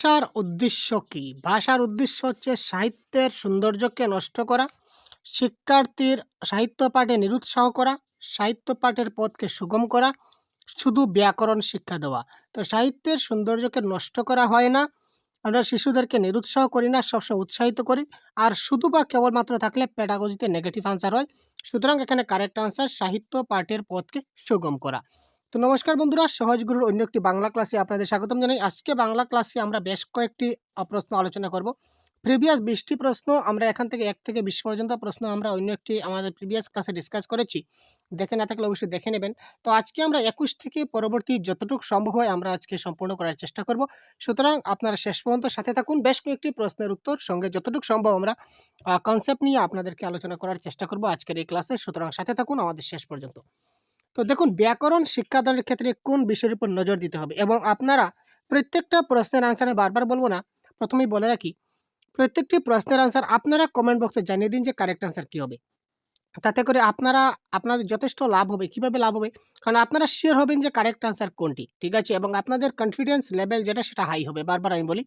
ভাষার উদ্দেশ্য কি? ভাষার উদ্দেশ্য হচ্ছে সাহিত্যের সৌন্দর্যকে নষ্ট করা, শিক্ষার্থীর সাহিত্য পাঠে নিরুৎসাহ করা, সাহিত্য পাঠের পথকে সুগম করা, শুধু ব্যাকরণ শিক্ষা দেওয়া। তো সাহিত্যের সৌন্দর্যকে নষ্ট করা হয় না, আমরা শিশুদেরকে নিরুৎসাহ করি না, সবসময় উৎসাহিত করি। আর শুধু বা কেবলমাত্র থাকলে প্যাডাগজিতে নেগেটিভ আনসার হয়। সুতরাং এখানে কারেক্ট আনসার সাহিত্য পাঠের পথকে সুগম করা। তো নমস্কার বন্ধুরা, সহজ গুরুর অন্য একটি বাংলা ক্লাসে আপনাদের স্বাগতম জানাই। আজকে বাংলা ক্লাসে আমরা বেশ কয়েকটি প্রশ্ন আলোচনা করব। প্রিভিয়াস 20টি প্রশ্ন আমরা এখান থেকে 1 থেকে 20 পর্যন্ত প্রশ্ন আমরা অন্য একটি আমাদের প্রিভিয়াস ক্লাসে ডিসকাস করেছি। দেখে না থাকলে অবশ্যই দেখে নেবেন। তো আজকে আমরা 21 থেকে পরবর্তী যতটুকু সম্ভব হয় আমরা আজকে সম্পূর্ণ করার চেষ্টা করব। সুতরাং আপনারা শেষ পর্যন্ত সাথে থাকুন। বেশ কয়েকটি প্রশ্নের উত্তর সঙ্গে যতটুকু সম্ভব আমরা কনসেপ্ট নিয়ে আপনাদেরকে আলোচনা করার চেষ্টা করব আজকের এই ক্লাসে। সুতরাং সাথে থাকুন আমাদের শেষ পর্যন্ত। তো দেখুন, ব্যাকরণ শিক্ষাদানের ক্ষেত্রে কোন বিষয়ের উপর নজর দিতে হবে এবং আপনারা প্রত্যেকটা প্রশ্নের আনসার আমি বারবার বলবো না, প্রথমেই বলে রাখি, প্রত্যেকটি প্রশ্নের আনসার আপনারা কমেন্ট বক্সে জানিয়ে দিন যে কারেক্ট আনসার কী হবে। তাতে করে আপনাদের যথেষ্ট লাভ হবে। কিভাবে লাভ হবে? কারণ আপনারা শিওর হবেন যে কারেক্ট আনসার কোনটি, ঠিক আছে? এবং আপনাদের কনফিডেন্স লেভেল যেটা সেটা হাই হবে। বারবার আমি বলি,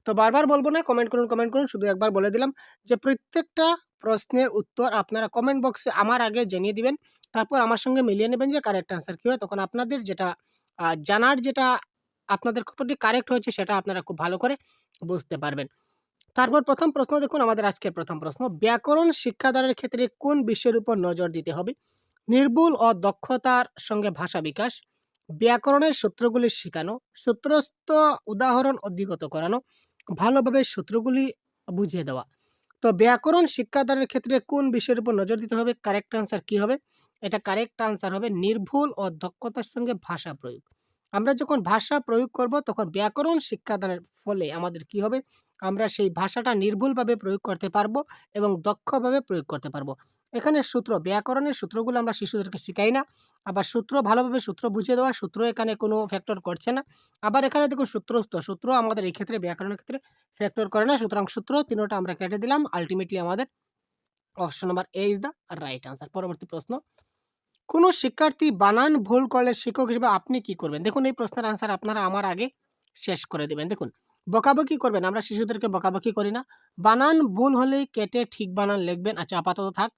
তো বারবার বলবো না, কমেন্ট করুন। শুধু একবার বলে দিলাম যে প্রত্যেকটা প্রশ্নের উত্তর আপনারা কমেন্ট বক্সে আমার আগে জানিয়ে দিবেন। তারপর আমার সঙ্গে মিলিয়ে নেবেন যে কারেক্ট আনসার কী হয়। তখন আপনাদের যেটা জানার যেটা আপনাদের কতটি কারেক্ট হয়েছে সেটা আপনারা খুব ভালো করে বুঝতে পারবেন। তারপর প্রথম প্রশ্ন দেখুন, আমাদের আজকের প্রথম প্রশ্ন, ব্যাকরণ শিক্ষাদানের ক্ষেত্রে কোন বিষয়ের উপর নজর দিতে হবে? নির্ভুল ও দক্ষতার সঙ্গে ভাষা বিকাশ, ব্যাকরণের সূত্রগুলি শেখানো, সূত্রস্থ উদাহরণ অধিগত করানো, ভালোভাবে সূত্রগুলি বুঝিয়ে দেওয়া। তো ব্যাকরণ শিক্ষাদানের ক্ষেত্রে কোন বিষয়ের উপর নজর দিতে হবে? কারেক্ট আনসার কী হবে? এটা কারেক্ট আনসার হবে নির্ভুল ও দক্ষতার সঙ্গে ভাষা প্রয়োগ। আমরা যখন ভাষা প্রয়োগ করব তখন ব্যাকরণ শিক্ষাদানের ফলে আমাদের কি হবে? আমরা সেই ভাষাটা নির্ভুলভাবে প্রয়োগ করতে পারবো এবং দক্ষভাবে প্রয়োগ করতে পারবো। এখানে সূত্র, ব্যাকরণের সূত্রগুলো আমরা শিশুদেরকে শিখাই না। আবার সূত্র ভালোভাবে সূত্র বুঝিয়ে দেওয়া, সূত্র এখানে কোনো ফ্যাক্টর করছে না। আবার এখানে দেখুন সূত্রস্থ, সূত্র আমাদের এই ক্ষেত্রে ব্যাকরণের ক্ষেত্রে ফ্যাক্টর করে না। সুতরাং সূত্র তিনোটা আমরা কেটে দিলাম। আল্টিমেটলি আমাদের option number A is the right answer. পরবর্তী প্রশ্ন, কোনো শিক্ষার্থী বানান ভুল করলে শিক্ষক হিসেবে আপনি কি করবেন? দেখুন, এই প্রশ্নের আনসার আপনারা আমার আগে শেষ করে দেবেন। দেখুন, বকাবকি করবেন, আমরা শিশুদেরকে বকাবকি করি না। বানান ভুল হলেই কেটে ঠিক বানান লিখবেন। আচ্ছা, আপাতত থাক।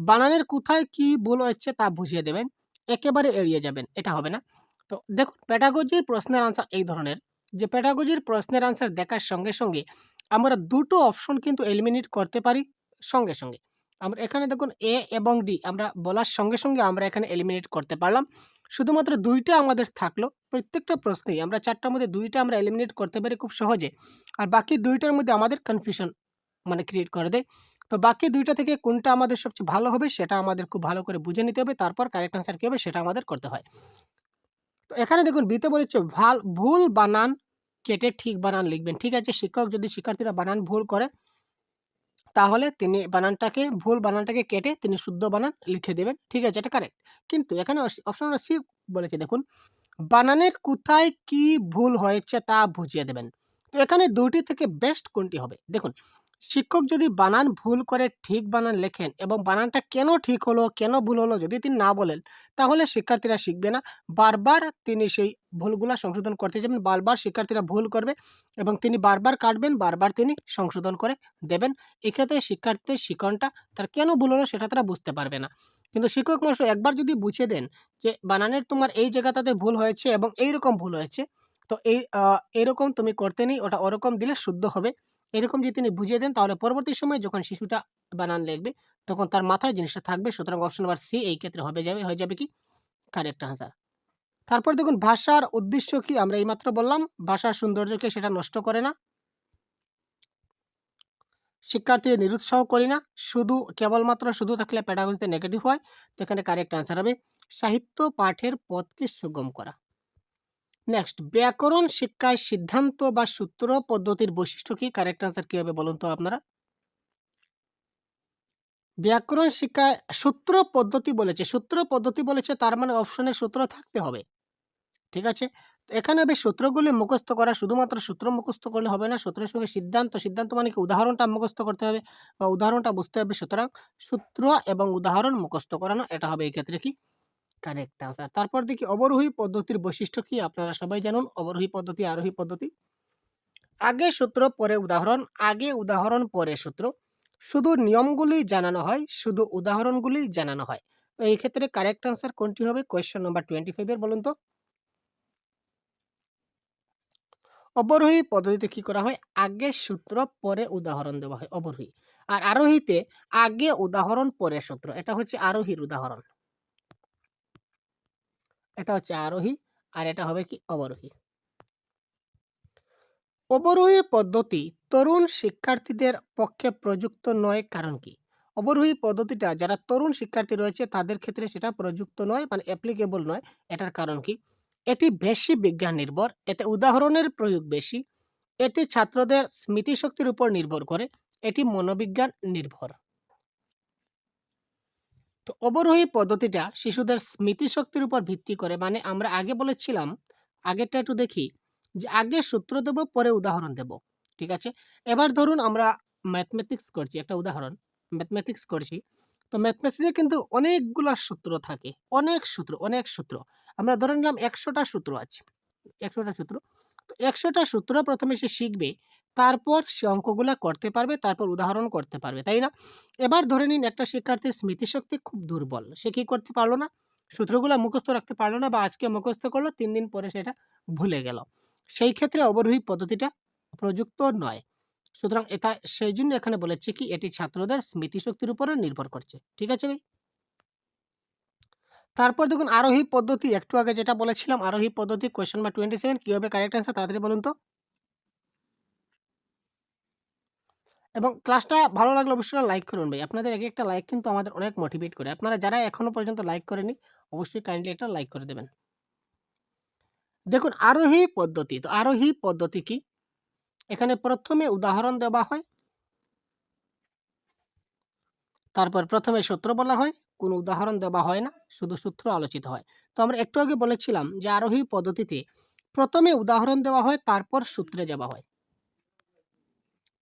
বানানের কোথায় কি ভুল হচ্ছে তা বুঝিয়ে দেবেন, একেবারে এড়িয়ে যাবেন, এটা হবে না। তো দেখুন, প্যাডাগজির প্রশ্নের আনসার এই ধরনের, যে প্যাডাগজির প্রশ্নের আনসার দেখার সঙ্গে সঙ্গে আমরা দুটো অপশন কিন্তু এলিমিনেট করতে পারি সঙ্গে সঙ্গে। আমরা এখানে দেখুন এ এবং ডি আমরা বলার সঙ্গে সঙ্গে আমরা এখানে এলিমিনেট করতে পারলাম। শুধুমাত্র 2টা আমাদের থাকলো। প্রত্যেকটা প্রশ্নেই আমরা 4টার মধ্যে 2টা আমরা এলিমিনেট করতে পারি খুব সহজে। আর বাকি 2টার মধ্যে আমাদের কনফিউশন ক্রিয়েট করে দেয়। তো বাকি 2টা থেকে কোনটা আমাদের সবচেয়ে ভালো হবে সেটা আমাদের খুব ভালো করে বুঝে নিতে হবে। তারপর কারেক্ট আনসার কী হবে সেটা আমাদের করতে হয়। তো এখানে দেখুন বিতে বলেছে ভুল বানান কেটে ঠিক বানান লিখবেন। ঠিক আছে, শিক্ষক যদি শিক্ষার্থীরা বানান ভুল করে তাহলে তিনি ভুল বানানটাকে কেটে তিনি শুদ্ধ বানান লিখে দেবেন। ঠিক আছে, এটা কারেক্ট। কিন্তু এখানে অপশন সি বলেছে, দেখুন, বানানের কোথায় কি ভুল হয়েছে তা বুঝিয়ে দেবেন। তো এখানে 2টি থেকে বেস্ট কোনটি হবে? দেখুন, শিক্ষক যদি বানান ভুল করে ঠিক বানান লেখেন এবং বানানটা কেন ঠিক হলো, কেন ভুল হলো যদি তিনি না বলেন, তাহলে শিক্ষার্থীরা শিখবে না। বারবার তিনি সেই ভুলগুলা সংশোধন করতে যাবেন, বারবার শিক্ষার্থীরা ভুল করবে এবং তিনি বারবার কাটবেন, বারবার তিনি সংশোধন করে দেবেন। এক্ষেত্রে শিক্ষার্থীর শিক্ষণটা তার কেন ভুল হলো সেটা তারা বুঝতে পারবে না। কিন্তু শিক্ষক মহাশয় একবার যদি বুঝিয়ে দেন যে বানানের তোমার এই জায়গাটাতে ভুল হয়েছে এবং এইরকম ভুল হয়েছে, তো এরকম তুমি করতে নেই, ওটা ওরকম দিলে শুদ্ধ হবে। এরকম যদি তিনি বুঝিয়ে দেন তাহলে পরবর্তী সময়ে যখন শিশুটা বানান লিখবে তখন তার মাথায় জিনিসটা থাকবে। সুতরাং অপশন নাম্বার সি এই ক্ষেত্রে হয়ে যাবে কি কারেক্ট আনসার। তারপর দেখুন, ভাষার উদ্দেশ্য কি? আমরা এইমাত্র বললাম ভাষার সৌন্দর্যকে সেটা নষ্ট করে না, শিক্ষার্থীদের নিরুৎসাহ করি না, শুধু থাকলে প্যাডাগজিতে নেগেটিভ হয়। তো এখানে কারেক্ট আনসার হবে সাহিত্য পাঠের পথকে সুগম করা। নেক্সট, ব্যাকরণ শিক্ষায় সিদ্ধান্ত বা সূত্র পদ্ধতির বৈশিষ্ট্য কি? কারেক্ট আনসার কি হবে বলুন তো আপনারা? ব্যাকরণ শিক্ষায় সূত্র পদ্ধতি বলেছে, তার মানে অপশনে সূত্র থাকতে হবে। ঠিক আছে, তো এখানে হবে সূত্রগুলি মুখস্থ করা। শুধুমাত্র সূত্র মুখস্থ করলে হবে না, সূত্রের সঙ্গে সিদ্ধান্ত মানে কি উদাহরণটা মুখস্থ করতে হবে বা উদাহরণটা বুঝতে হবে। সুতরাং সূত্র এবং উদাহরণ মুখস্থ করানো, এটা হবে এই ক্ষেত্রে কি কারেক্ট আনসার। তারপর দেখি অবরোহী পদ্ধতির বৈশিষ্ট্য কি? আপনারা সবাই জানুন অবরোহী পদ্ধতি, আরোহী পদ্ধতি। আগে সূত্র পরে উদাহরণ, আগে উদাহরণ পরে সূত্র। শুধু নিয়মগুলি জানানো হয়, শুধু উদাহরণগুলি জানানো হয়। তো এই ক্ষেত্রে কারেক্ট আনসার কোনটি হবে? কোয়েশ্চেন নাম্বার 25 এর বলুন তো। অবরোহী পদ্ধতিতে কি করা হয়? আগে সূত্র পরে উদাহরণ দেওয়া হয়, অবরোহী। আর আরোহীতে আগে উদাহরণ পরে সূত্র। এটা হচ্ছে আরোহীর উদাহরণ। এটা হচ্ছে আরোহী, আর এটা হবে কি? অবরোহী। অবরোহী পদ্ধতি তরুণ শিক্ষার্থীদের পক্ষে প্রযুক্ত নয়, কারণ কি? অবরোহী পদ্ধতিটা যারা তরুণ শিক্ষার্থী রয়েছে তাদের ক্ষেত্রে সেটা প্রযুক্ত নয়, মানে অ্যাপ্লিকেবল নয়। এটার কারণ কি? এটি বেশি বিজ্ঞান নির্ভর, এতে উদাহরণের প্রয়োগ বেশি, এটি ছাত্রদের স্মৃতিশক্তির উপর নির্ভর করে, এটি মনোবিজ্ঞান নির্ভর। তো অবরোহী পদ্ধতিটা শিশুদের স্মৃতিশক্তির উপর ভিত্তি করে, মানে আমরা আগে বলেছিলাম, আগেরটা একটু দেখি, যে আগে সূত্র দেব পরে উদাহরণ দেব। ঠিক আছে? এবার ধরুন আমরা ম্যাথমেটিক্স করছি, একটা উদাহরণ, ম্যাথমেটিক্স করছি। তো ম্যাথমেটিক্সে কিন্তু অনেকগুলা সূত্র থাকে, অনেক সূত্র। আমরা ধরে নিলাম ১০০টা সূত্র আছে, ১০০টা সূত্র। তো ১০০টা সূত্র প্রথমে সে শিখবে, তারপর সে অঙ্কগুলা করতে পারবে, তারপর উদাহরণ করতে পারবে, তাই না? এবার ধরে নিন একটা শিক্ষার্থীর স্মৃতিশক্তি খুব দুর্বল, সে কি করতে পারলো না, সূত্রগুলা মুখস্থ রাখতে পারলো না, বা আজকে মুখস্থ করলো ৩ দিন পরে সেটা ভুলে গেল। সেই ক্ষেত্রে অবরোহী পদ্ধতিটা প্রযুক্ত নয়। সুতরাং এটা সেই জন্য এখানে বলেছে কি এটি ছাত্রদের স্মৃতিশক্তির উপরে নির্ভর করছে। ঠিক আছে ভাই? তারপর দেখুন আরোহী পদ্ধতি, একটু আগে যেটা বলেছিলাম আরোহী পদ্ধতি, কোয়েশ্চেন নাম্বার 27 কি হবে কারেক্ট অ্যান্সার? তাড়াতাড়ি বলুন তো। এবং ক্লাসটা ভালো লাগলে অবশ্যই লাইক করুন ভাই। আপনাদের এক একটা লাইক কিন্তু আমাদের অনেক মোটিভেট করে। আপনারা যারা এখনো পর্যন্ত লাইক করেনি, অবশ্যই কাইন্ডলি একটা লাইক করে দেবেন। দেখুন আরোহী পদ্ধতি, তো আরোহী পদ্ধতি কি? এখানে প্রথমে উদাহরণ দেওয়া হয়, তারপর প্রথমে সূত্র বলা হয়, কোনো উদাহরণ দেওয়া হয় না, শুধু সূত্র আলোচিত হয়। তো আমরা একটু আগে বলেছিলাম যে আরোহী পদ্ধতিতে প্রথমে উদাহরণ দেওয়া হয়, তারপর সূত্রে যাওয়া হয়।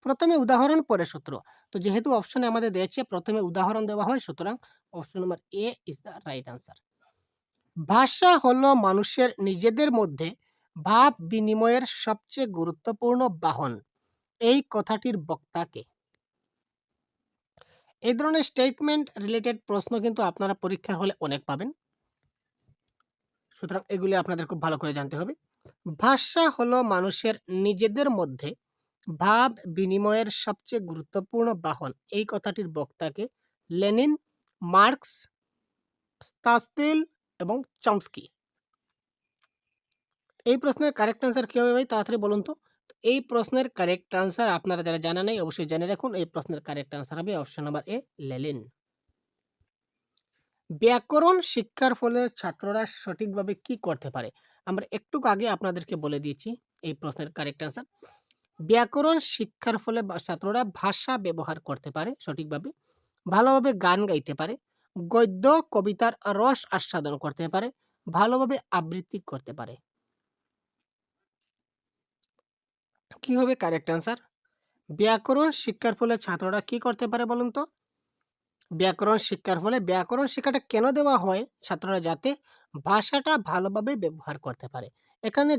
প্রথমে উদাহরণ পরে সূত্র। তো যেহেতু অপশনে আমাদের দিয়েছে প্রথমে উদাহরণ দেওয়া হয়, সুতরাং option number A is the right answer. ভাষা হলো মানুষের নিজেদের মধ্যে ভাব বিনিময়ের সবচেয়ে গুরুত্বপূর্ণ বাহন। এই কথাটির বক্তাকে। এই ধরনের স্টেটমেন্ট রিলেটেড প্রশ্ন কিন্তু আপনারা পরীক্ষার হলে অনেক পাবেন, সুতরাং এগুলি আপনাদের খুব ভালো করে জানতে হবে। ভাষা হলো মানুষের নিজেদের মধ্যে ভাব বিনিময়ের সবচেয়ে গুরুত্বপূর্ণ বাহন, এই কথাটির বক্তাকে লেনিন, মার্কস, স্তাসতিল এবং চমস্কি। এই প্রশ্নের কারেক্ট আনসার কি হবে ভাই? তাড়াতাড়ি বলুন তো। তো এই প্রশ্নের কারেক্ট আনসার আপনারা যারা জানা নেই অবশ্যই জেনে রাখুন। এই প্রশ্নের কারেক্ট আনসার হবে অপশন নাম্বার এ, লেনিন। ব্যাকরণ শিক্ষার ফলে ছাত্ররা সঠিকভাবে কি করতে পারে? আমরা একটু আগে আপনাদেরকে বলে দিয়েছি এই প্রশ্নের কারেক্ট আনসার। ব্যাকরণ শিক্ষার ফলে ছাত্ররা ভাষা ব্যবহার করতে পারে সঠিকভাবে, ভালোভাবে গান গাইতে পারে, গদ্য কবিতার রস আস্বাদন করতে পারে, ভালোভাবে আবৃত্তি করতে পারে। কি হবে কারেক্ট আনসার? ব্যাকরণ শিক্ষার ফলে ছাত্ররা কি করতে পারে বলুন তো? ব্যাকরণ শিক্ষার ফলে, ব্যাকরণ শিক্ষাটা কেন দেওয়া হয়? ছাত্ররা যাতে ভাষাটা ভালোভাবে ব্যবহার করতে পারে। এখানে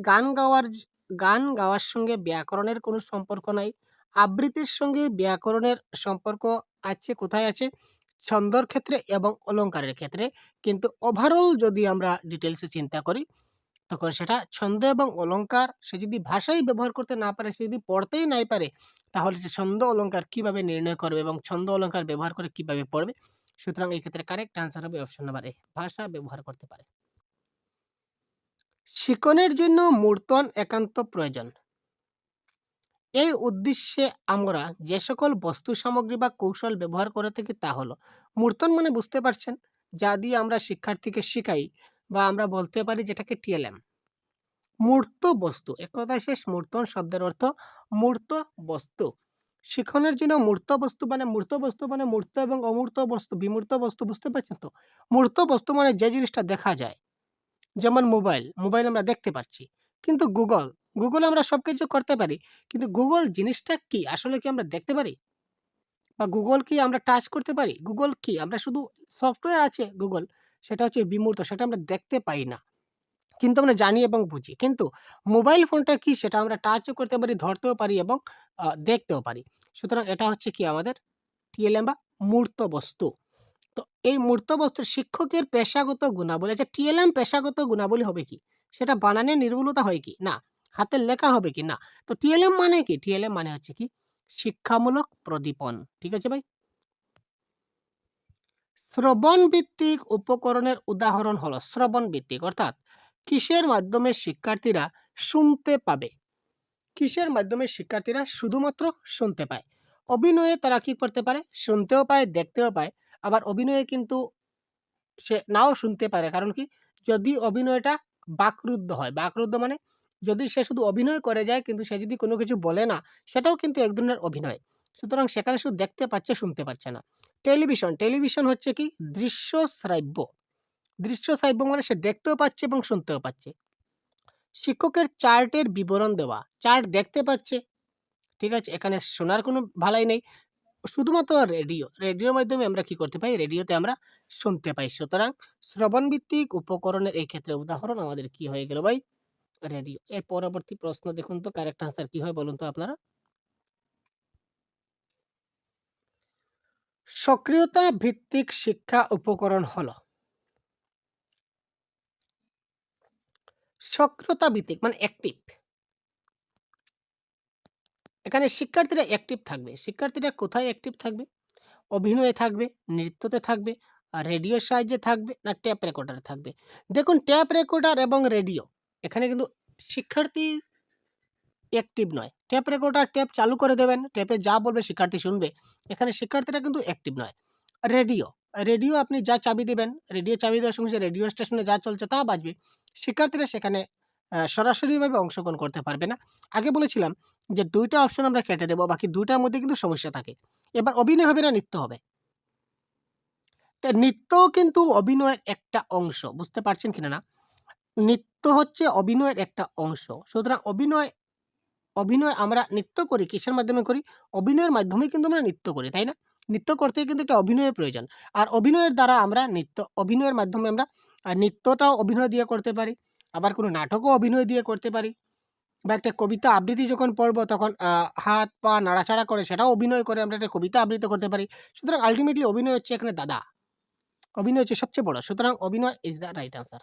গান গাওয়ার সঙ্গে ব্যাকরণের কোনো সম্পর্ক নাই। আবৃত্তির সঙ্গে ব্যাকরণের সম্পর্ক আছে, কোথায় আছে? ছন্দর ক্ষেত্রে এবং অলংকারের ক্ষেত্রে। কিন্তু ওভারঅল যদি আমরা ডিটেইলসে চিন্তা করি, তখন সেটা ছন্দ এবং অলংকার, সে যদি ভাষাই ব্যবহার করতে না পারে, সে যদি পড়তেই নাই পারে, তাহলে সে ছন্দ অলংকার কিভাবে নির্ণয় করবে এবং ছন্দ অলংকার ব্যবহার করে কিভাবে পড়বে? সুতরাং এই ক্ষেত্রে কারেক্ট আনসার হবে অপশন নাম্বার এ, ভাষা ব্যবহার করতে পারে। শিক্ষণের জন্য মূর্তন একান্ত প্রয়োজন। এই উদ্দেশ্যে আমরা যে সকল বস্তু সামগ্রী বা কৌশল ব্যবহার করে থাকি তা হলো, মূর্তন মানে বুঝতে পারছেন, যা দিয়ে আমরা শিক্ষার্থীকে শিখাই, বা আমরা বলতে পারি যেটাকে টিএলএম, মূর্ত বস্তু। এক কথায় শেষ, মূর্তন শব্দের অর্থ মূর্ত বস্তু। শিখনের জন্য মূর্ত মূর্ত এবং অমূর্ত বস্তু, বিমূর্ত বস্তু, বুঝতে পারছেন তো? মূর্ত বস্তু মানে যে জিনিসটা দেখা যায়, যেমন মোবাইল আমরা দেখতে পাচ্ছি। কিন্তু গুগল আমরা সবকিছু করতে পারি, কিন্তু গুগল জিনিসটা কি আসলে কি আমরা দেখতে পারি? বা গুগল কি আমরা টাচ করতে পারি? গুগল কি আমরা শুধু সফটওয়্যার আছে গুগল, সেটা হচ্ছে বিমূর্ত, সেটা আমরা দেখতে পাই না। কিন্তু আমরা জানি এবং বুঝি। কিন্তু মোবাইল ফোনটা কি সেটা আমরা টাচও করতে পারি, ধরতেও পারি এবং দেখতেও পারি। সুতরাং এটা হচ্ছে কি আমাদের টিএলএম বা মূর্ত বস্তু। তো এই মূর্ত বস্তুর শিক্ষকের পেশাগত গুণাবলী, আচ্ছা টিএলএম পেশাগত গুণাবলী হবে কি? সেটা বানানে নির্ভুলতা হয় কি? না। হাতের লেখা হবে কি? না। তো টিএলএম মানে কি? টিএলএম মানে হচ্ছে কি? শিক্ষামূলক প্রদীপন। ঠিক আছে ভাই? শ্রবণ ভিত্তিক উপকরণের উদাহরণ হলো শ্রবণ ভিত্তিক, অর্থাৎ কিসের মাধ্যমে শিক্ষার্থীরা শুনতে পাবে? কিসের মাধ্যমে শিক্ষার্থীরা শুধুমাত্র শুনতে পায়? অভিনয়ে তারা কি করতে পারে? শুনতেও পায়, দেখতেও পায়। আবার অভিনয়ে কিন্তু সে নাও শুনতে পারে। কারণ কি? যদি অভিনয়টা বাকরুদ্ধ হয়। বাকরুদ্ধ মানে যদি সে শুধু অভিনয় করে যায় কিন্তু সে যদি কোনো কিছু বলে না, সেটাও কিন্তু এক ধরনের অভিনয়। সুতরাং সেখানে শুধু দেখতে পাচ্ছে, শুনতে পাচ্ছে না। টেলিভিশন, টেলিভিশন হচ্ছে কি? দৃশ্য শ্রাব্য। দৃশ্য শ্রাব্য মানে সে দেখতেও পাচ্ছে এবং শুনতেও পাচ্ছে। শিক্ষকের চার্টের বিবরণ দেওয়া। চার্ট দেখতে পাচ্ছে, ঠিক আছে? এখানে শোনার কোনো ভালাই নেই। শুধুমাত্র রেডিও। রেডিওর মাধ্যমে আমরা কি করতে পাই? রেডিওতে আমরা শুনতে পাই। সুতরাং শ্রবণভিত্তিক উপকরণের এই ক্ষেত্রে উদাহরণ আমাদের কি হয়ে গেল ভাই? রেডিও। এর পরবর্তী প্রশ্ন দেখুন তো কারেক্ট আনসার কি হয় বলুন তো আপনারা? সক্রিয়তা ভিত্তিক শিক্ষা উপকরণ হলো সক্রিয়তা ভিত্তিক মানে অ্যাক্টিভ। এখানে শিক্ষার্থীরা অ্যাক্টিভ থাকবে। শিক্ষার্থীরা কোথায় অ্যাক্টিভ থাকবে? অভিনয়ে থাকবে, নৃত্যতে থাকবে, রেডিওর সাহায্যে থাকবে, না ট্যাপ রেকর্ডারে থাকবে? দেখুন ট্যাপ রেকর্ডার এবং রেডিও এখানে কিন্তু শিক্ষার্থী অ্যাক্টিভ নয়। ট্যাপ রেকর্ডার ট্যাপ চালু করে দেবেন, ট্যাপে যা বলবে শিক্ষার্থী শুনবে। এখানে শিক্ষার্থীরা কিন্তু অ্যাক্টিভ নয়। রেডিও, রেডিও আপনি যা চাবি দিবেন, রেডিও চাবি দেওয়ার সঙ্গে সঙ্গে রেডিও স্টেশনে যা চলছে তা বাজবে। শিক্ষার্থীরা সেখানে সরাসরিভাবে অংশগ্রহণ করতে পারবে না। আগে বলেছিলাম যে ২ টা অপশন আমরা কেটে দেব, বাকি ২ টার মধ্যে কিন্তু সমস্যা থাকে। এবার অভিনয় হবে না নৃত্য হবে? তা নৃত্যও কিন্তু অভিনয়ের একটা অংশ। বুঝতে পারছেন কিনা না? নৃত্য হচ্ছে অভিনয়ের একটা অংশ। সুতরাং অভিনয় অভিনয় আমরা নৃত্য করি কিসের মাধ্যমে করি? অভিনয়ের মাধ্যমেই কিন্তু আমরা নৃত্য করি, তাই না? নৃত্য করতে কিন্তু একটা অভিনয়ের প্রয়োজন। আর অভিনয়ের দ্বারা আমরা অভিনয়ের মাধ্যমে আমরা নৃত্যটাও অভিনয় দিয়ে করতে পারি। আবার কোনো নাটকও অভিনয় দিয়ে করতে পারি। বা একটা কবিতা আবৃত্তি যখন পড়ব তখন হাত পা নাড়াচাড়া করে সেটাও অভিনয় করে আমরা একটা কবিতা আবৃত্তি করতে পারি। সুতরাং আল্টিমেটলি অভিনয় হচ্ছে এখানে দাদা। অভিনয় হচ্ছে সবচেয়ে বড়। সুতরাং অভিনয় ইজ দ্য রাইট আনসার।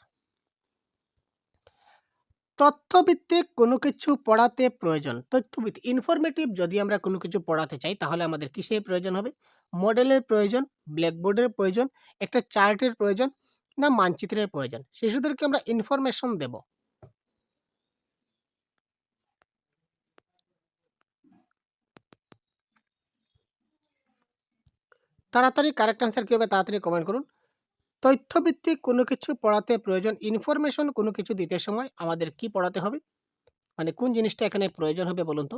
তথ্যভিত্তিক কোনো কিছু পড়াতে প্রয়োজন। তথ্যভিত্তিক ইনফরমেটিভ যদি আমরা কোনো কিছু পড়াতে চাই তাহলে আমাদের কিসের প্রয়োজন হবে? মডেলের প্রয়োজন, ব্ল্যাকবোর্ডের প্রয়োজন, একটা চার্টের প্রয়োজন, না মানচিত্রের প্রয়োজন? শিশুদেরকে আমরা ইনফরমেশন দেব। তাড়াতাড়ি কারেক্ট আনসার কি হবে তাড়াতাড়ি কমেন্ট করুন। তথ্যভিত্তিক কোনো কিছু পড়াতে প্রয়োজন, ইনফরমেশন কোনো কিছু দিতে সময় আমাদের কি পড়াতে হবে? মানে কোন জিনিসটা এখানে প্রয়োজন হবে বলুন তো?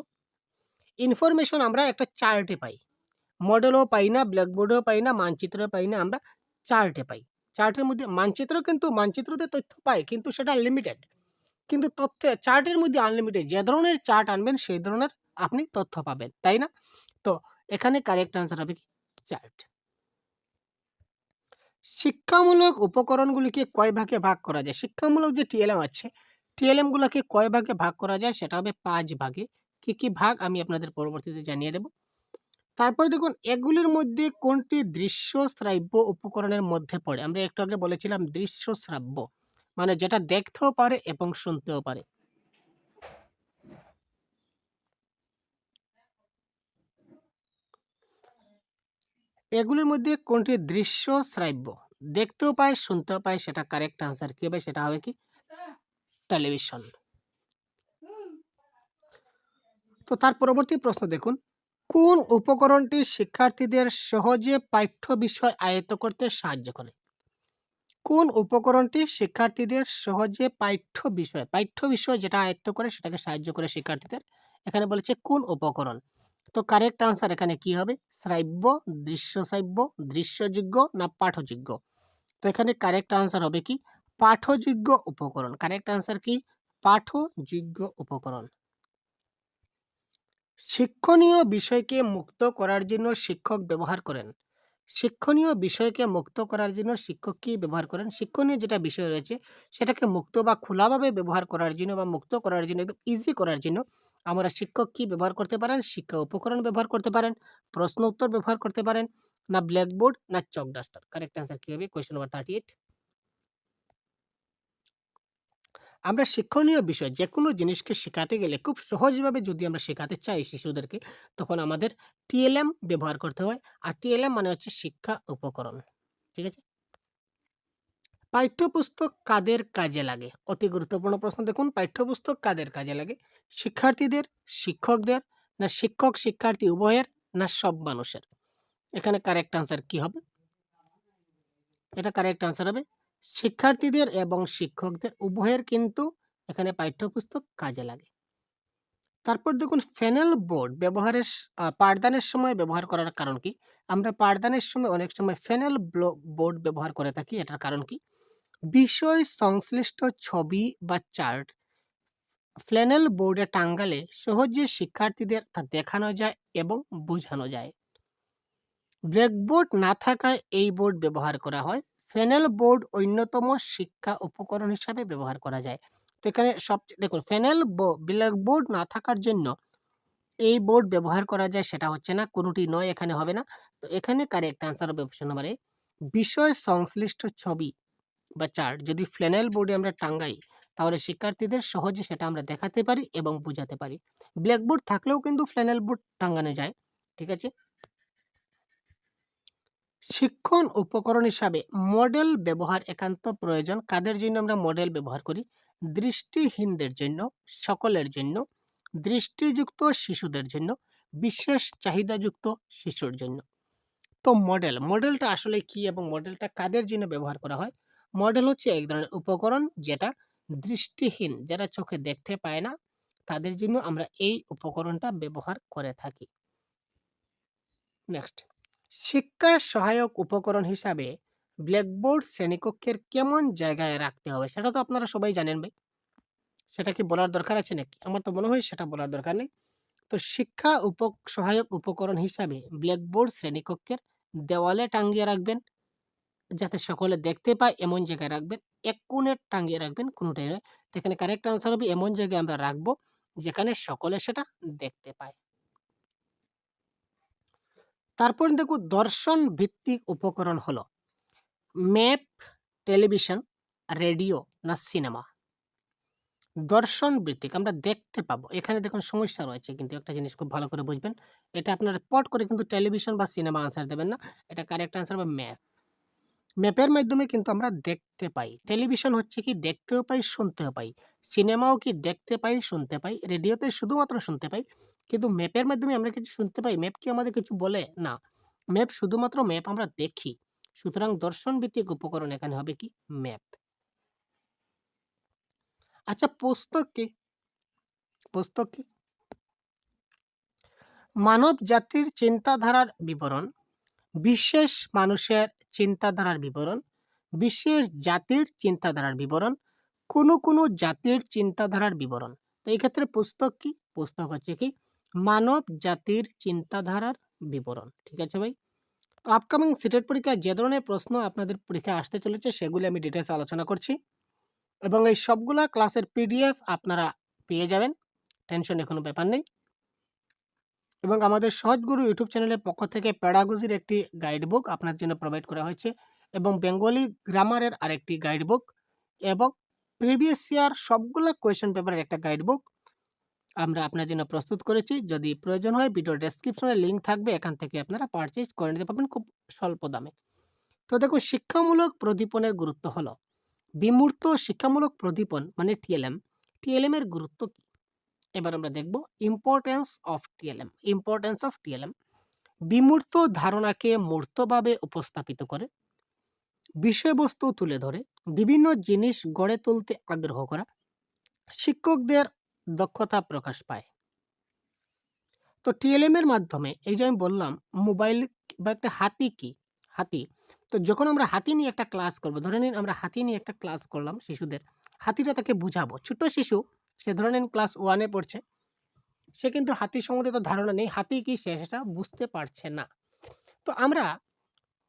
ইনফরমেশন আমরা একটা চার্টে পাই। মডেলও পাই না, ব্ল্যাকবোর্ডেও পাই না, মানচিত্রেও পাই না, আমরা চার্টে পাই। চার্টের মধ্যে মানচিত্রতে তথ্য পাই কিন্তু সেটা লিমিটেড। কিন্তু চার্টের মধ্যে আনলিমিটেড। যে ধরনের চার্ট আনবেন সেই ধরনের আপনি তথ্য পাবেন, তাই না? তো এখানে কারেক্ট আনসার হবে কি? চার্ট। শিক্ষামূলক উপকরণগুলিকে কয় ভাগে ভাগ করা যায়? শিক্ষামূলক যে টিএলএম আছে, টিএলএম গুলোকে কয় ভাগে ভাগ করা যায়? সেটা হবে ৫ ভাগে। কি, কি ভাগ আমি আপনাদের পরবর্তীতে জানিয়ে দেব। তারপরে দেখুন এগুলির মধ্যে কোনটি দৃশ্য শ্রাব্য উপকরণের মধ্যে পড়ে? আমরা একটু আগে বলেছিলাম দৃশ্য শ্রাব্য মানে যেটা দেখতেও পারে এবং শুনতেও পারে। এগুলির মধ্যে কোনটি দৃশ্য শ্রাব্য? দেখতেও পায়, শুনতেও পায়, সেটা কারেক্ট আনসার কি হবে? সেটা হবে কি? টেলিভিশন। তো তার পরবর্তী প্রশ্ন দেখুন, কোন উপকরণটি শিক্ষার্থীদের সহজে পাঠ্য বিষয় আয়ত্ত করতে সাহায্য করে? কোন উপকরণটি শিক্ষার্থীদের সহজে পাঠ্য বিষয় যেটা আয়ত্ত করে সেটাকে সাহায্য করে শিক্ষার্থীদের? এখানে বলেছে কোন উপকরণ। তো কারেক্ট আনসার এখানে কি হবে? শ্রাব্য, দৃশ্য শ্রাব্য, দৃশ্যযোগ্য, না পাঠযোগ্য? তো এখানে কারেক্ট আনসার হবে কি? পাঠযোগ্য উপকরণ। কারেক্ট আনসার কি? পাঠযোগ্য উপকরণ। শিক্ষণীয় বিষয়কে মুক্ত করার জন্য শিক্ষক ব্যবহার করেন শিক্ষণীয় বিষয়কে মুক্ত করার জন্য শিক্ষক কি ব্যবহার করেন? শিক্ষণীয় যেটা বিষয় রয়েছে সেটাকে মুক্ত বা খোলাভাবে ব্যবহার করার জন্য বা মুক্ত করার জন্য, একদম ইজি করার জন্য আমরা শিক্ষক কি ব্যবহার করতে পারেন? শিক্ষা উপকরণ ব্যবহার করতে পারেন, প্রশ্ন উত্তর ব্যবহার করতে পারেন, না ব্ল্যাকবোর্ড, না চক ডাস্টার। কারেক্ট অ্যান্সার কি হবে? Question number 38। আমরা শিক্ষণীয় বিষয় যেকোনো জিনিসকে শেখাতে গেলে খুব সহজভাবে যদি আমরা শেখাতে চাই শিশুদেরকে, তখন আমাদের টিএলএম ব্যবহার করতে হয়। আর টিএলএম মানে হচ্ছে শিক্ষা উপকরণ। ঠিক আছে? পাঠ্যপুস্তক কাদের কাজে লাগে? অতি গুরুত্বপূর্ণ প্রশ্ন। দেখুন, পাঠ্যপুস্তক কাদের কাজে লাগে? শিক্ষার্থীদের, শিক্ষকদের, না শিক্ষক শিক্ষার্থী উভয়ের, না সব মানুষের? এখানে কারেক্ট আনসার কি হবে? এটা কারেক্ট আনসার হবে শিক্ষার্থীদের এবং শিক্ষকদের উভয়ের কিন্তু এখানে পাঠ্যপুস্তক কাজে লাগে। তারপর দেখুন, ফেনেল বোর্ড ব্যবহারের পাঠদানের সময় ব্যবহার করার কারণ কি? আমরা পাঠদানের সময় অনেক সময় ফেনেল বোর্ড ব্যবহার করে থাকি। এটার কারণ কি? বিষয় সংশ্লিষ্ট ছবি বা চার্ট ফ্ল্যানেল বোর্ডে টাঙ্গালে সহজে শিক্ষার্থীদের তা দেখানো যায় এবং বোঝানো যায়। ব্ল্যাকবোর্ড না থাকায় এই বোর্ড ব্যবহার করা হয়। ফ্ল্যানেল বোর্ড অন্যতম শিক্ষা উপকরণ হিসাবে ব্যবহার করা যায়। তো এখানে সবচেয়ে দেখুন, ব্ল্যাকবোর্ড না থাকার জন্য এই বোর্ড ব্যবহার করা যায়, সেটা হচ্ছে না, কোনোটি নয়, এখানে হবে না। তো এখানে কারেক্ট আনসার হবে অপশন নম্বর এ, বিষয় সংশ্লিষ্ট ছবি বা চার্ট যদি ফ্ল্যানেল বোর্ডে আমরা টাঙ্গাই, তাহলে শিক্ষার্থীদের সহজে সেটা আমরা দেখাতে পারি এবং বোঝাতে পারি। ব্ল্যাকবোর্ড থাকলেও কিন্তু ফ্ল্যানেল বোর্ড টাঙ্গানো যায়। ঠিক আছে? শিক্ষণ উপকরণ হিসাবে মডেল ব্যবহার একান্ত প্রয়োজন। কাদের জন্য আমরা মডেল ব্যবহার করি? দৃষ্টিহীনদের জন্য, সকলের জন্য, দৃষ্টিযুক্ত শিশুদের জন্য, বিশেষ চাহিদাযুক্ত শিশুর জন্য। তো মডেলটা আসলে কি এবং মডেলটা কাদের জন্য ব্যবহার করা হয়? মডেল হচ্ছে এক ধরনের উপকরণ যেটা দৃষ্টিহীন, যারা চোখে দেখতে পায় না, তাদের জন্য আমরা এই উপকরণটা ব্যবহার করে থাকি। নেক্সট, শিক্ষা সহায়ক উপকরণ হিসাবে ব্ল্যাকবোর্ড শ্রেণীকক্ষের কেমন জায়গায় রাখতে হবে? সেটা তো আপনারা সবাই জানেন ভাই। সেটা কি বলার দরকার আছে নাকি? আমার তো মনে হয় সেটা বলার দরকার নেই। তো শিক্ষা সহায়ক উপকরণ হিসাবে ব্ল্যাকবোর্ড শ্রেণীকক্ষের দেওয়ালে টাঙ্গিয়ে রাখবেন, যাতে সকলে দেখতে পায় এমন জায়গায় রাখবেন। এক কোণে টাঙ্গিয়ে রাখবেন, কোনোটাই নয়। তো এখানে কারেক্ট আনসার হবে এমন জায়গায় আমরা রাখবো যেখানে সকলে সেটা দেখতে পায়। তারপর দেখো, দর্শন ভিত্তিক উপকরণ হলো ম্যাপ, টেলিভিশন, রেডিও, না সিনেমা? দর্শন ভিত্তিক আমরা দেখতে পাবো। এখানে দেখুন সমস্যা রয়েছে, কিন্তু একটা জিনিস খুব ভালো করে বুঝবেন। এটা আপনারা পট করে কিন্তু টেলিভিশন বা সিনেমা আনসার দেবেন না। এটা কারেক্ট আনসার হবে ম্যাপ। ম্যাপের মাধ্যমে কিন্তু আমরা দেখতে পাই। টেলিভিশন হচ্ছে কি দেখতেও পাই, শুনতেও পাই। সিনেমাও কি দেখতে পাই, শুনতে পাই। রেডিওতে শুধুমাত্র শুনতে পাই। কিন্তু ম্যাপের মাধ্যমে আমরা কিছু শুনতে পাই। ম্যাপ কি আমাদের কিছু বলে? না। ম্যাপ শুধুমাত্র ম্যাপ আমরা দেখি। সুতরাং দর্শন ভিত্তিক উপকরণ এখানে হবে কি? ম্যাপ। আচ্ছা, পুস্তক কি? পুস্তক কি? মানব জাতির চিন্তাধারার বিবরণ, বিশেষ মানুষের চিন্তাধারার বিবরণ, বিশেষ জাতির চিন্তাধারার বিবরণ, কোনো জাতির চিন্তাধারার বিবরণ। তো এই ক্ষেত্রে পুস্তক কি? পুস্তক হচ্ছে কি? মানব জাতির চিন্তাধারার বিবরণ। ঠিক আছে ভাই? তো আপকামিং সিটেট পরীক্ষায় যে ধরনের প্রশ্ন আপনাদের পরীক্ষায় আসতে চলেছে সেগুলি আমি ডিটেলস আলোচনা করছি, এবং এই সবগুলা ক্লাসের পিডিএফ আপনারা পেয়ে যাবেন। টেনশনের কোনো ব্যাপার নেই। এবং আমাদের সহজগুরু ইউটিউব চ্যানেলের পক্ষ থেকে প্যাডাগজির একটি গাইড বুক আপনার জন্য প্রোভাইড করা হয়েছে, এবং বেঙ্গলি গ্রামারের আরেকটি গাইড বুক, এবং প্রিভিয়াস ইয়ার সবগুলা কোয়েশ্চেন পেপারের একটা গাইড বুক আমরা আপনার জন্য প্রস্তুত করেছি। যদি প্রয়োজন হয় ভিডিও ডেসক্রিপশনে লিঙ্ক থাকবে, এখান থেকে আপনারা পারচেজ করে নিতে পারবেন খুব স্বল্প দামে। তো দেখুন, শিক্ষামূলক প্রদীপনের গুরুত্ব হলো বিমূর্ত শিক্ষামূলক প্রদীপন মানে টিএলএম। টিএলএম এর গুরুত্ব কি? এবার আমরা দেখব importance of TLM. Importance of TLM বিমূর্ত ধারণাকে মূর্তভাবে উপস্থাপিত করে, বিষয়বস্তু তুলে ধরে, বিভিন্ন জিনিস গড়ে তুলতে আগ্রহ করা, শিক্ষকদের দক্ষতা প্রকাশ পায়। তো টিএলএম এর মাধ্যমে এই যে আমি বললাম মোবাইল বা একটা হাতি কি? হাতি। তো যখন আমরা হাতি নিয়ে একটা ক্লাস করব, ধরে নিন আমরা হাতি নিয়ে একটা ক্লাস করলাম শিশুদের, হাতিটা তাকে বুঝাবো। ছোট শিশু, সে ধরে নিন ক্লাস 1 এ পড়ছে, সে কিন্তু হাতি সম্বন্ধে তো ধারণা নেই, হাতি কি সে সেটা বুঝতে পারছে না। তো আমরা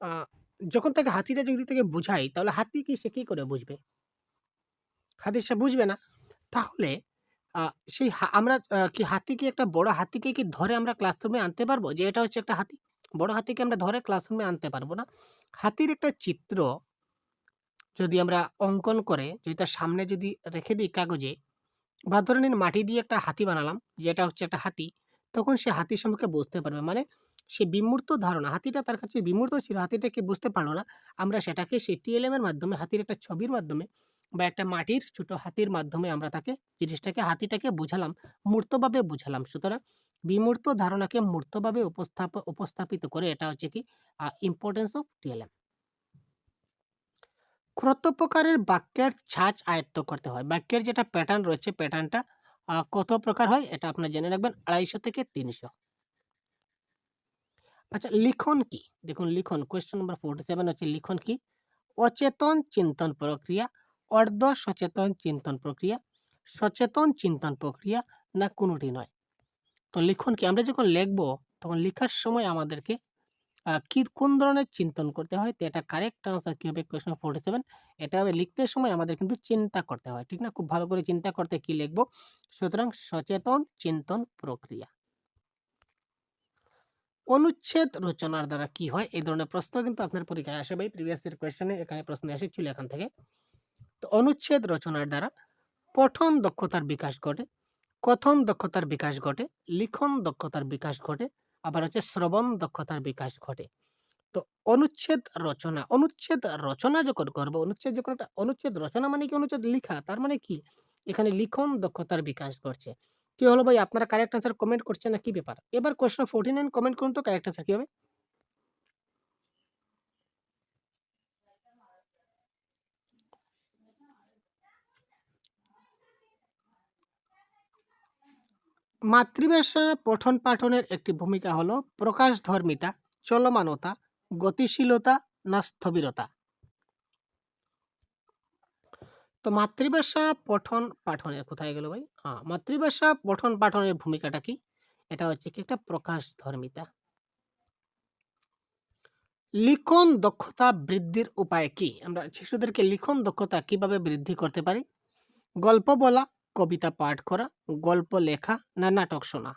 আহ, যখন তাকে হাতিটা যদি তাকে বুঝাই তাহলে হাতি কি সে কি করে বুঝবে? হাতি সে বুঝবে না। তাহলে সেই আমরা কি হাতিকে একটা বড় হাতিকে কি ধরে আমরা ক্লাসরুমে আনতে পারবো যে এটা হচ্ছে একটা হাতি? বড় হাতিকে আমরা ধরে ক্লাসরুমে আনতে পারবো না। হাতির একটা চিত্র যদি আমরা অঙ্কন করে যদি তার সামনে যদি রেখে দিই কাগজে, বা ধরে নিন মাটি দিয়ে একটা হাতি বানালাম যে এটা হচ্ছে একটা হাতি, তখন সে হাতির সম্পর্কে বুঝতে পারবে। মানে সে বিমূর্ত ধারণা, হাতিটা তার কাছে বিমূর্ত ছিল, হাতিটাকে বুঝতে পারলো না। আমরা সেটাকে সেই টিএলএম এর মাধ্যমে, হাতির একটা ছবির মাধ্যমে বা একটা মাটির ছোট হাতির মাধ্যমে আমরা তাকে জিনিসটাকে হাতিটাকে বুঝালাম, মূর্তভাবে বুঝালাম। সুতরাং বিমূর্ত ধারণাকে মূর্তভাবে উপস্থাপিত করে এটা হচ্ছে কি ইম্পর্টেন্স অফ টিএলএম। কত প্রকারের বাক্যের ছাঁচ আয়ত্ত করতে হয়? বাক্যের যেটা প্যাটার্ন রয়েছে, প্যাটার্নটা কত প্রকার হয় এটা আপনারা জেনে রাখবেন, 250 থেকে 300। আচ্ছা, লিখন কি? দেখুন লিখন, কোয়েশ্চেন নম্বর 47 হচ্ছে লিখন কি? অচেতন চিন্তন প্রক্রিয়া, অর্ধ সচেতন চিন্তন প্রক্রিয়া, সচেতন চিন্তন প্রক্রিয়া, না কোনোটি নয়? তো লিখন কি? আমরা যখন লিখবো তখন লেখার সময় আমাদেরকে কি কোন ধরনের চিন্তন করতে হয়? তো এটা কারেক্ট আনসার কি হবে? কোয়েশ্চন 47, এটা হবে লিখতে সময় আমাদের কিন্তু চিন্তা করতে হয়, ঠিক না? খুব ভালো করে চিন্তা করতে কি লিখবো? সুতরাং সচেতন চিন্তন প্রক্রিয়া। অনুচ্ছেদ রচনার দ্বারা কি হয়? এই ধরনের প্রশ্ন কিন্তু আপনার পরীক্ষায় আসে ভাই, প্রিভিয়াস ইয়ার কোয়েশ্চনে এখানে প্রশ্ন এসেছিল এখান থেকে। তো অনুচ্ছেদ রচনার দ্বারা পঠন দক্ষতার বিকাশ ঘটে, কথন দক্ষতার বিকাশ ঘটে, লিখন দক্ষতার বিকাশ ঘটে, আবার হচ্ছে শ্রবণ দক্ষতার বিকাশ ঘটে। তো অনুচ্ছেদ রচনা যখন করবো, অনুচ্ছেদ রচনা মানে কি? অনুচ্ছেদ লিখা, তার মানে কি এখানে লিখন দক্ষতার বিকাশ ঘটছে। কি হলো ভাই, আপনারা কারেক্ট আনসার কমেন্ট করছেন না কি ব্যাপার? এবার কোশ্চেন 49 কমেন্ট করুন তো কারেক্ট আনসার কি হবে? মাতৃভাষা পঠন পাঠনের একটি ভূমিকা হলো প্রকাশধর্মিতা, চলমানতা, গতিশীলতা, না স্থবিরতা? তো মাতৃভাষা পঠন পাঠনের কোথায় গেল ভাই? মাতৃভাষা পঠন পাঠনের ভূমিকাটা কি? এটা হচ্ছে কি একটা প্রকাশধর্মিতা। লিখন দক্ষতা বৃদ্ধির উপায় কি? আমরা শিশুদেরকে লিখন দক্ষতা কিভাবে বৃদ্ধি করতে পারি? গল্প বলা, কবিতা পাঠ করা, গল্প লেখা, না নাটক শোনা?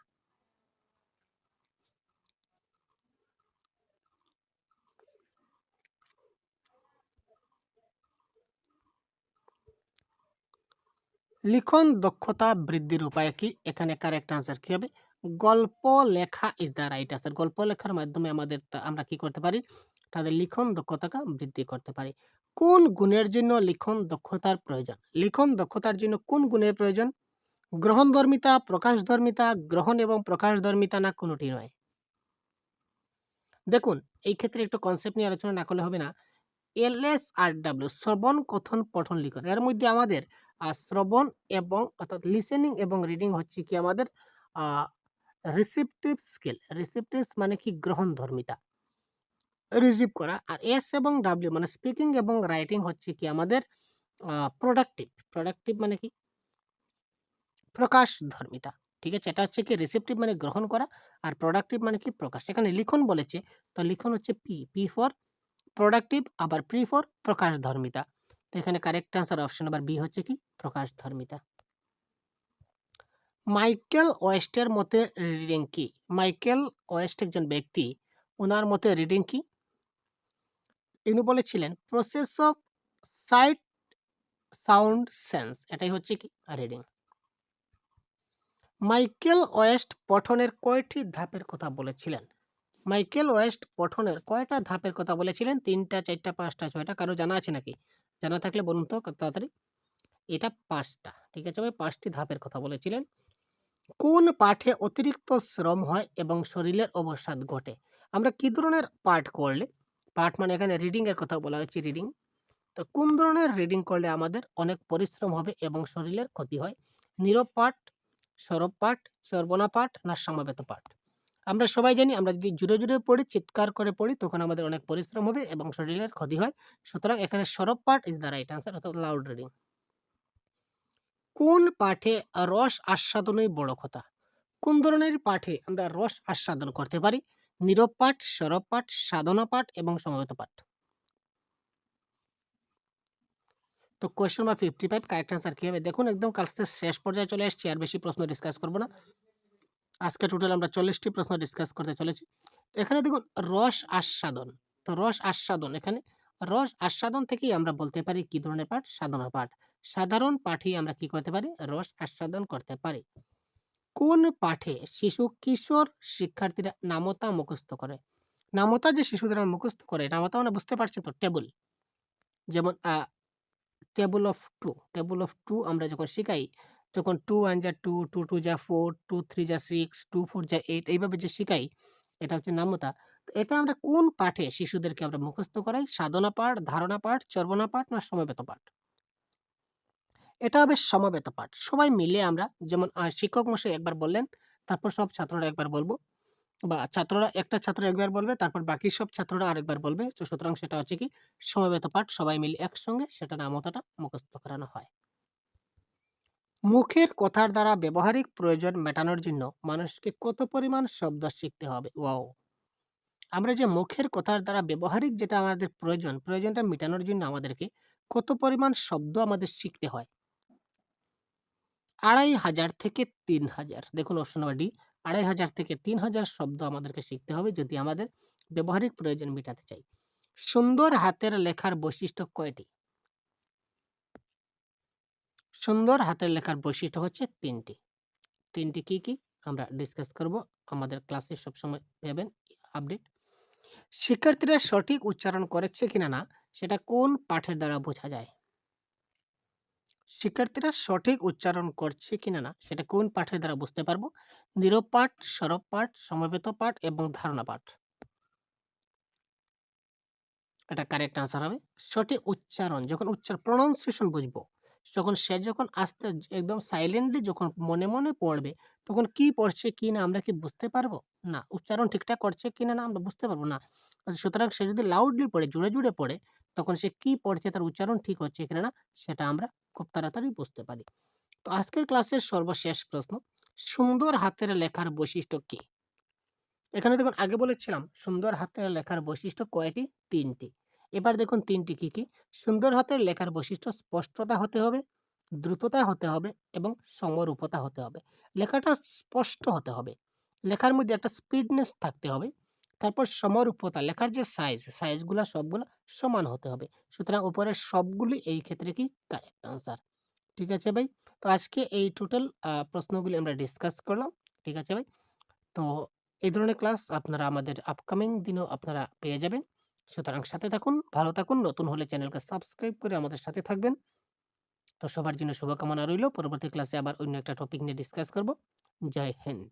লিখন দক্ষতা বৃদ্ধির উপায় কি? এখানে কারেক্ট আনসার কি হবে? গল্প লেখা ইজ দ্য রাইট আনসার। গল্প লেখার মাধ্যমে আমরা কি করতে পারি? তাদের লিখন দক্ষতাকে বৃদ্ধি করতে পারি। কোন গুণের জন্য লিখন দক্ষতার প্রয়োজন? লিখন দক্ষতার জন্য কোন গুণের প্রয়োজন? গ্রহণধর্মিতা, প্রকাশধর্মিতা, গ্রহণ এবং প্রকাশধর্মিতা, না কোনোটি নয়? দেখুন, এই ক্ষেত্রে একটু কনসেপ্ট নিয়ে আলোচনা না করলে হবে না। LSRW, শ্রবণ, কথন, পঠন, লিখন। এর মধ্যে আমাদের শ্রবণ এবং অর্থাৎ লিসেনিং এবং রিডিং হচ্ছে কি আমাদের রিসিপটিভ স্কিল। রিসিপটিভ মানে কি? গ্রহণধর্মিতা, রিসিভ করা। আর S এবং W মানে স্পিকিং এবং রাইটিং হচ্ছে কি আমাদের প্রোডাক্টিভ। প্রোডাক্টিভ মানে কি? প্রকাশধর্মিতা। ঠিক আছে? এটা হচ্ছে কি রিসেপটিভ মানে গ্রহণ করা, আর প্রোডাক্টিভ মানে কি? প্রকাশ। এখানে লিখন বলেছে, তো লিখন হচ্ছে পি ফর প্রোডাক্টিভ, আবার প্রি ফর প্রকাশধর্মিতা। তো এখানে correct answer option number B হচ্ছে কি প্রকাশধর্মিতা। মাইকেল ওয়েস্টের মতে রিডিং কি? মাইকেল ওয়েস্ট একজন ব্যক্তি, ওনার মতে রিডিং কি? ইনি বলেছিলেন process of sight sound sense, এটাই হচ্ছে কি রিডিং। মাইকেল ওয়েস্ট পঠনের কয়টি ধাপের কথা বলেছিলেন? মাইকেল ওয়েস্ট পঠনের কয়টা ধাপের কথা বলেছিলেন? 3টা, 4টা, 5টা, 6টা? কারো জানা আছে নাকি? জানা থাকলে বলুন তো তাড়াতাড়ি। এটা 5টা, ঠিক আছে ভাই, 5টি ধাপের কথা বলেছিলেন। কোন পাঠে অতিরিক্ত শ্রম হয় এবং শরীরের অবসাদ ঘটে? আমরা কি ধরনের পাঠ করলে, পাঠ মানে এখানে রিডিং এর কথা বলা হয়েছে, রিডিং। তো কোন ধরনের রিডিং করলে আমাদের অনেক পরিশ্রম হবে এবং শরীরের ক্ষতি হয়? নীরব পাঠ, সরব পাঠ, চর্বণা পাঠ, না সমবেত পাঠ? আমরা সবাই জানি আমরা যদি জুড়ে জুড়ে পড়ি, চিৎকার করে পড়ি, তখন আমাদের অনেক পরিশ্রম হবে এবং শরীরের ক্ষতি হয়। সুতরাং এখানে সরব পাঠ ইজ দ্য রাইট আনসার, অর্থাৎ লাউড রিডিং। কোন পাঠে রস আস্বাদনই বড় কথা? কোন ধরনের পাঠে আমরা রস আস্বাদন করতে পারি? নীরব পাঠ, সরব পাঠ, সাধনা পাঠ এবং সমবেত পাঠ। তো কোয়েশ্চেন নাম্বার 55 কারেক্ট অ্যান্সার কি হবে? দেখুন একদম ক্লাসের শেষ পর্যায়ে চলে এসেছি, আর বেশি প্রশ্ন ডিসকাস করব না। আজকে টোটাল আমরা 40টি প্রশ্ন ডিসকাস করতে চলেছি। তো এখানে দেখুন রস আস্বাদন। তো রস আস্বাদন, এখানে রস আস্বাদন থেকেই আমরা বলতে পারি কি ধরনের পাঠ? সাধনা পাঠ। সাধারণ পাঠেই আমরা কি করতে পারি? রস আস্বাদন করতে পারি। কোন পাঠে শিশু কিশোর শিক্ষার্থীরা নামতা মুখস্থ করে? নামতা যে শিশুদের মুখস্থ করে, নামতা মানে বুঝতে পারছেন তো? টেবল। যেমন টেবল অফ 2, টেবল অফ 2 আমরা যখন শিখাই, তখন 2 1 যা 2, 2 2 যা 4, 2 3 যা 6, 2 4 যা 8 এইভাবে যে শিখাই, এটা হচ্ছে নামতা। তো এটা আমরা কোন পাঠে শিশুদেরকে আমরা মুখস্থ করাই? সাধনা পাঠ, ধারণা পাঠ, চর্বণা পাঠ না সমবেত পাঠ? এটা হবে সমবেত পাঠ। সবাই মিলে আমরা, যেমন শিক্ষক মশাই একবার বললেন, তারপর সব ছাত্ররা একবার বলব, বা ছাত্ররা, একটা ছাত্র একবার বলবে, তারপর বাকি সব ছাত্ররা আরেকবার বলবে। তো সুতরাং সেটা হচ্ছে কি? সমবেত পাঠ। সবাই মিলে একসঙ্গে সেটা নামতাটা মুখস্থ করানো হয়। মুখের কথার দ্বারা ব্যবহারিক প্রয়োজন মেটানোর জন্য মানুষকে কত পরিমাণ শব্দ শিখতে হবে? ওয়াও! আমরা যে মুখের কথার দ্বারা ব্যবহারিক যেটা আমাদের প্রয়োজন, প্রয়োজনটা মেটানোর জন্য আমাদেরকে কত পরিমাণ শব্দ আমাদের শিখতে হয়? ২,৫০০ থেকে ৩,০০০। দেখুন অপশন নাম্বার ডি, ২,৫০০ থেকে ৩,০০০ শব্দ আমাদেরকে শিখতে হবে যদি আমাদের ব্যবহারিক প্রয়োজন মেটাতে চাই। সুন্দর হাতের লেখার বৈশিষ্ট্য কয়টি? সুন্দর হাতের লেখার বৈশিষ্ট্য হচ্ছে ৩টি। ৩টি কি, কি? আমরা ডিসকাস করব। আমাদের ক্লাসে সবসময় পাবেন আপডেট। শিক্ষার্থীরা সঠিক উচ্চারণ করেছে কিনা না সেটা কোন পাঠের দ্বারা বোঝা যায়? শিক্ষার্থীরা সঠিক উচ্চারণ করছে কিনা না সেটা কোন পাঠের দ্বারা বুঝতে পারবো? নীরব পাঠ, সরব পাঠ, সমবেত পাঠ এবং ধারণা পাঠ। এটা কারেক্ট আনসার হবে। সঠিক উচ্চারণ, যখন প্রনাউন্সিয়েশন বুঝবো, যখন আস্তে একদম সাইলেন্টলি যখন মনে মনে পড়বে, তখন কি পড়ছে কি না আমরা কি বুঝতে পারবো? না। উচ্চারণ ঠিকঠাক করছে কিনা না আমরা বুঝতে পারবো না। সুতরাং সে যদি লাউডলি পড়ে, জুড়ে জুড়ে পড়ে, তখন সে কি পড়ছে, তার উচ্চারণ ঠিক হচ্ছে কিনা না সেটা আমরা খুব তাড়াতাড়ি বুঝতে পারি। তো আজকের ক্লাসের সর্বশেষ প্রশ্ন, সুন্দর হাতের লেখার বৈশিষ্ট্য কি? এখানে দেখুন আগে বলেছিলাম সুন্দর হাতের লেখার বৈশিষ্ট্য কয়টি? ৩টি। এবার দেখুন ৩টি কি, কি? সুন্দর হাতের লেখার বৈশিষ্ট্য স্পষ্টতা হতে হবে, দ্রুততা হতে হবে এবং সমরূপতা হতে হবে। লেখাটা স্পষ্ট হতে হবে। লেখার মধ্যে একটা স্পিডনেস থাকতে হবে। তারপর সমরূপতা, লেখার যে সাইজগুলা সবগুলা সমান হতে হবে। সুতরাং উপরের সবগুলি এই ক্ষেত্রে কি? Correct answer. ঠিক আছে ভাই? তো আজকে এই টোটাল প্রশ্নগুলি আমরা ডিসকাস করলাম। ঠিক আছে ভাই? তো এই ধরনের ক্লাস আপনারা আমাদের আপকামিং দিনেও আপনারা পেয়ে যাবেন। সুতরাং সাথে থাকুন, ভালো থাকুন। নতুন হলে চ্যানেলকে সাবস্ক্রাইব করে আমাদের সাথে থাকবেন। তো সবার জন্য শুভকামনা রইলো। পরবর্তী ক্লাসে আবার অন্য একটা টপিক নিয়ে ডিসকাস করব। জয় হিন্দ।